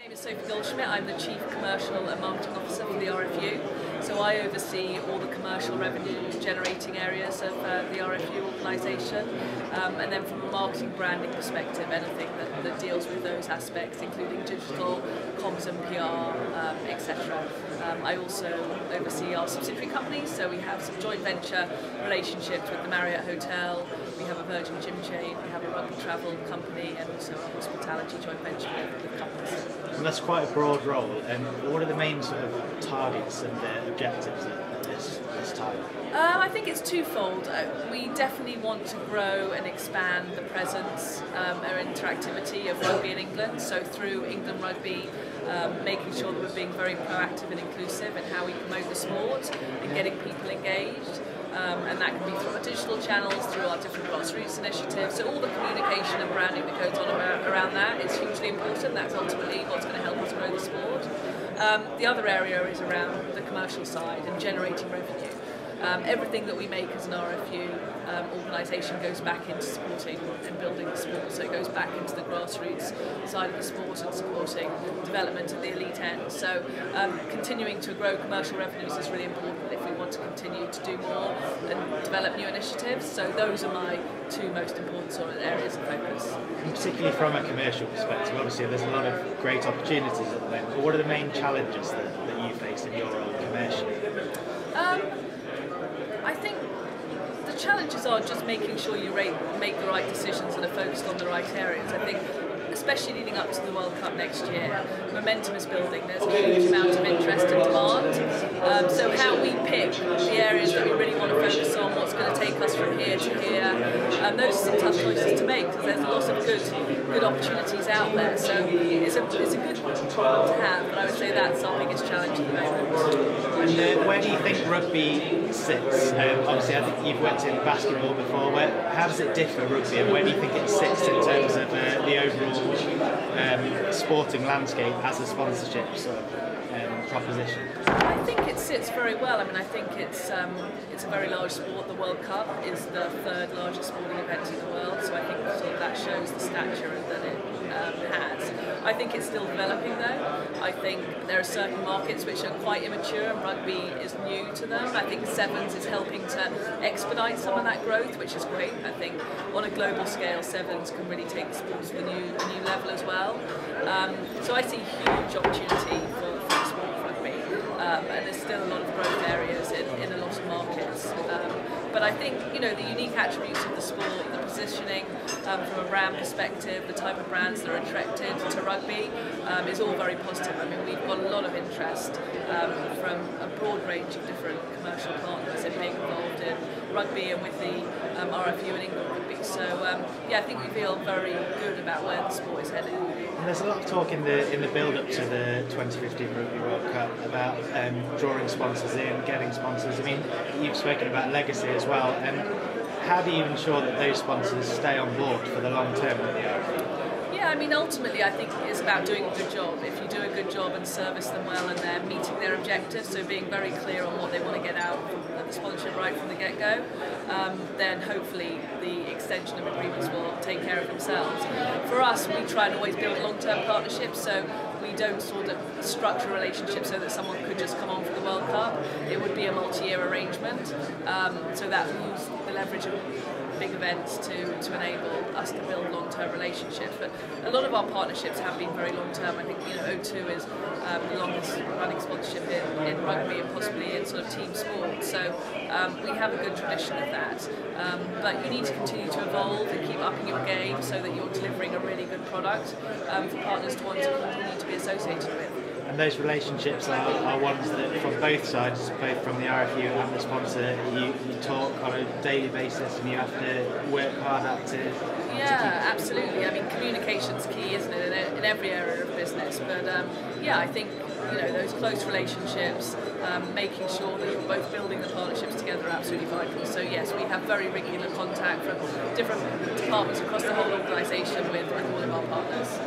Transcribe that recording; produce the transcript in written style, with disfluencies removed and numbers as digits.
My name is Sophie Goldschmidt. I'm the Chief Commercial and Marketing Officer for the RFU. So I oversee all the commercial revenue generating areas of the RFU organisation, and then from a marketing branding perspective, anything that deals with those aspects, including digital, comms and PR, etc. I also oversee our subsidiary companies, so we have some joint venture relationships with the Marriott Hotel, we have a Virgin gym chain, we have a rugby travel company, and also a hospitality joint venture with companies. And that's quite a broad role. And what are the main sort of targets and objectives at this time? I think it's twofold. We definitely want to grow and expand the presence or interactivity of rugby in England. So through England Rugby, making sure that we're being very proactive and inclusive in how we promote the sport and getting people engaged. And that can be through our digital channels, through our different grassroots initiatives. So all the communication and branding that goes on around that is hugely important. That's ultimately what's going to help us grow the sport. The other area is around the commercial side and generating revenue. Everything that we make as an RFU organisation goes back into supporting and building the sport, so it goes back into the grassroots side of the sport and supporting development at the elite end. So continuing to grow commercial revenues is really important if we want to continue to do more and develop new initiatives. So those are my two most important sort of areas of focus. And particularly from a commercial perspective, obviously there's a lot of great opportunities at the moment, but what are the main challenges that you face in your role commercially? I think the challenges are just making sure you make the right decisions and are focused on the right areas. I think, especially leading up to the World Cup next year, momentum is building. There's a huge amount of interest and demand. So how we pick the areas that we really want to focus on, what's going to take us from here to here, those are some tough choices to make because there's lots of good opportunities out there. So it's a good problem to have, but I would say that's our biggest challenge at the moment. And where do you think rugby sits? Obviously, I think you've worked in basketball before. How does it differ, rugby, and where do you think it sits in terms of the overall sporting landscape as a sponsorship sort of proposition? I think it sits very well. I mean, I think it's a very large sport. The World Cup is the third largest sporting event in the world, so I think sort of that shows the stature that it has. I think it's still developing though. I think there are certain markets which are quite immature and rugby is new to them. I think Sevens is helping to expedite some of that growth, which is great. I think on a global scale, Sevens can really take the sport to a new level as well. So I see huge opportunity for the sport of rugby, and there's still a lot of growth areas in a lot of markets. But I think, you know, the unique attributes of the sport, the positioning from a brand perspective, the type of brands that are attracted to rugby is all very positive. I mean, we've got a lot of interest from a broad range of different commercial partners in being involved in rugby and with the RFU and England Rugby. So yeah, I think we feel very good about where the sport is heading. And there's a lot of talk in the build-up to the 2015 Rugby World Cup about drawing sponsors in, getting sponsors. I mean, you've spoken about legacy as well. And how do you ensure that those sponsors stay on board for the long term of the RFU? Yeah, I mean, ultimately I think it's about doing a good job. If you do a good job and service them well and they're meeting their objectives, so being very clear on what they want to get out of the sponsorship right from the get-go, then hopefully the extension of agreements will take care of themselves. For us, we try and always build long-term partnerships, so we don't sort of structure a relationship so that someone could just come on for the World Cup. It would be a multi-year arrangement, so that we use the leverage of big events to enable us to build long-term relationships. But a lot of our partnerships have been very long-term. I think, you know, O2 is the longest running sponsorship in rugby and possibly in sort of team sport. So we have a good tradition of that. But you need to continue to evolve and keep upping your game so that you're delivering a really good product for partners to want to continue to be associated with. And those relationships are ones that from both sides, both from the RFU and the sponsor, you talk on a daily basis and you have to work hard at to Yeah, absolutely. I mean, communication's key, isn't it, in every area of business. But yeah, I think, you know, those close relationships, making sure that you're both building the partnerships together are absolutely vital. So yes, we have very regular contact from different departments across the whole organisation with all of our partners.